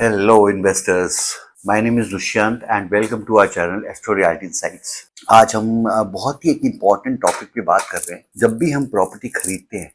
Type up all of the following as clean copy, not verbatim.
Hello investors, my name is Dushyant and welcome to our channel Astro Realty Insights। आज हम बहुत ही एक important topic पे बात कर रहे हैं। जब भी हम प्रॉपर्टी खरीदते हैं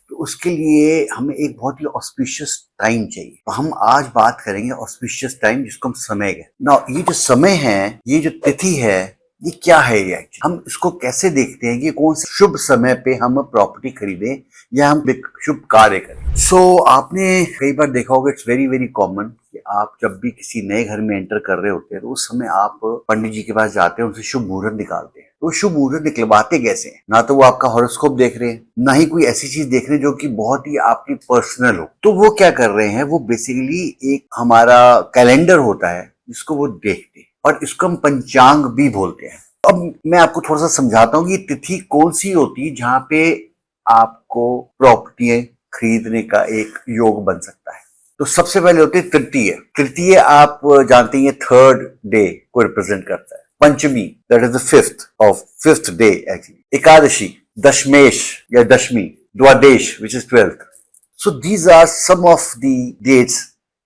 तो उसके लिए हमें एक बहुत ही ऑस्पिशियस टाइम चाहिए। तो हम आज बात करेंगे ऑस्पिशियस टाइम, जिसको हम समय कहते हैं। ना ये जो समय है, ये जो तिथि है, ये क्या है? ये हम इसको कैसे देखते हैं कि कौन से शुभ समय पे हम प्रॉपर्टी खरीदें या हम शुभ कार्य करें। सो आपने कई बार देखा होगा, इट्स वेरी वेरी कॉमन कि आप जब भी किसी नए घर में एंटर कर रहे होते हैं तो उस समय आप पंडित जी के पास जाते हैं, उनसे शुभ मुहूर्त निकालते हैं। तो शुभ मुहूर्त निकलवाते कैसे हैं? ना तो वो आपका हॉरोस्कोप देख रहे हैं, ना ही कोई ऐसी चीज देख रहे हैं जो कि बहुत ही आपकी पर्सनल हो। तो वो क्या कर रहे हैं, वो बेसिकली एक हमारा कैलेंडर होता है जिसको वो देखते हैं और इसको हम पंचांग भी बोलते हैं। अब मैं आपको थोड़ा सा समझाता हूँ कि तिथि कौन सी होती है जहां पे आपको प्रॉपर्टी खरीदने का एक योग बन सकता है। तो सबसे पहले होती है तृतीय। तृतीय आप जानते हैं थर्ड डे को रिप्रेजेंट करता है। Panchami, that is the fifth day actually. Ekadashi, Dashmesh या Dashami. Dwadash which is 12th। So these are some of the dates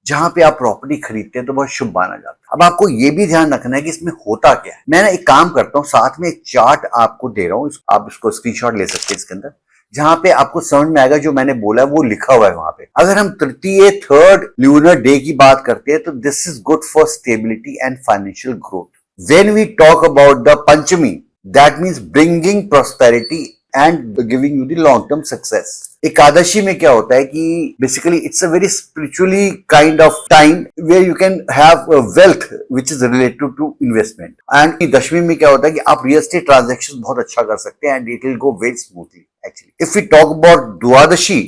जहां पे आप प्रॉपर्टी खरीदते हैं तो बहुत शुभ माना जाता है। अब आपको ये भी ध्यान रखना है कि इसमें होता क्या है। मैं ना एक काम करता हूँ, साथ में एक चार्ट आपको दे रहा हूँ, आप इसको स्क्रीनशॉट ले सकते हैं इसके अंदर, जहां पे आपको समझ में आएगा जो मैंने बोला है वो लिखा हुआ है वहां पे। अगर हम तृतीय थर्ड ल्यूनर डे की बात करते हैं तो this is good for stability and financial growth. When we talk about the Panchami, that means bringing prosperity and giving you the long term success. Ekadashi में क्या होता है कि basically it's a very spiritually kind of time where you can have wealth which is related to investment. And Dashami में क्या होता है कि आप रियल एस्टेट ट्रांजेक्शन बहुत अच्छा कर सकते हैं and it will go very smoothly. Actually if we talk about Dwadashi,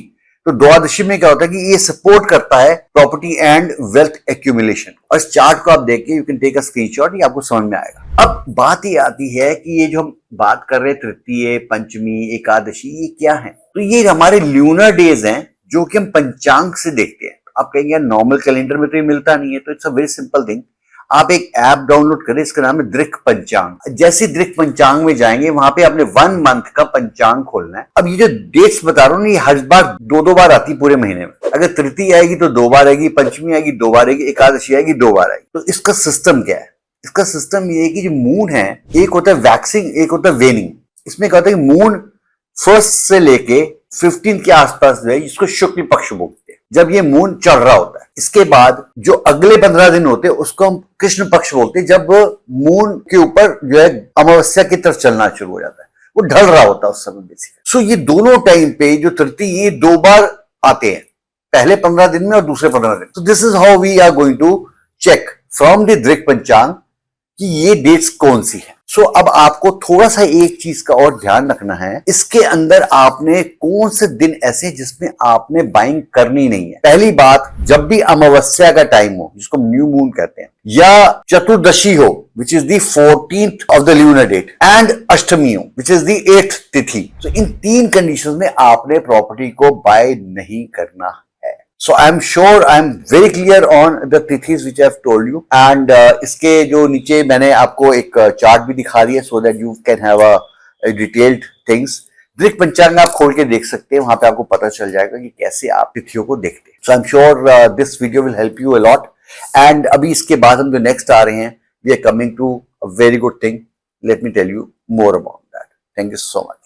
तो द्वादशी में क्या होता है कि ये सपोर्ट करता है प्रॉपर्टी एंड वेल्थ एक्यूमुलेशन। और इस चार्ट को आप देखिए, you can take a screenshot, ये आपको समझ में आएगा। अब बात ये आती है कि ये जो हम बात कर रहे हैं तृतीय, पंचमी, एकादशी, ये क्या है? तो ये हमारे ल्यूनर डेज हैं जो कि हम पंचांग से देखते हैं। आप कहेंगे नॉर्मल कैलेंडर में तो ये मिलता नहीं है, तो it's a very simple thing. आप एक ऐप डाउनलोड करें, इसका नाम है दृक पंचांग। जैसे दृक पंचांग में जाएंगे, वहां पे आपने 1 मंथ का पंचांग खोलना है। अब ये जो डेट्स बता रहा हूँ ना, ये हर बार दो बार आती पूरे महीने में। अगर तृतीय आएगी तो 2 बार आएगी, पंचमी आएगी 2 बार आएगी, एकादशी आएगी 2 बार आएगी। तो इसका सिस्टम क्या है? इसका सिस्टम ये है कि जो मून है, एक होता है वैक्सिंग, एक होता है वेनिंग। इसमें क्या होता है कि मून फर्स्ट से लेके 15 के आसपास जो है, इसको शुक्ल पक्ष बोलते हैं, जब ये मून चढ़ रहा होता है। इसके बाद जो अगले 15 दिन होते हैं उसको हम कृष्ण पक्ष बोलते हैं, जब मून के ऊपर जो है अमावस्या की तरफ चलना शुरू हो जाता है, वो ढल रहा होता है उस समय बेसिकली। सो ये दोनों टाइम पे जो तृतीय, ये 2 बार आते हैं, पहले 15 दिन में और दूसरे 15 दिन। तो this is how we are going to check from the Drik Panchang कि ये डेट्स कौन सी है। सो अब आपको थोड़ा सा एक चीज का और ध्यान रखना है, इसके अंदर आपने कौन से दिन ऐसे जिसमें आपने बाइंग करनी नहीं है। पहली बात, जब भी अमावस्या का टाइम हो, जिसको न्यू मून कहते हैं, या चतुर्दशी हो which is the 14th of the lunar date, and Ashtami हो विच इज द 8th तिथि। तो इन 3 कंडीशंस में आपने प्रॉपर्टी को बाय नहीं करना है। So I'm sure I'm very clear on the तिथिस which I've told you, and इसके जो नीचे मैंने आपको एक चार्ट भी दिखा दिया so that you can have a detailed things। दृक पंचांग आप खोल के देख सकते हैं, वहां पे आपको पता चल जाएगा कि कैसे आप तिथियों को देखते हैं। So I'm sure this video will help you a lot। And अभी इसके बाद हम जो next आ रहे हैं, we are coming to a very good thing। Let me tell you more about that। Thank you so much।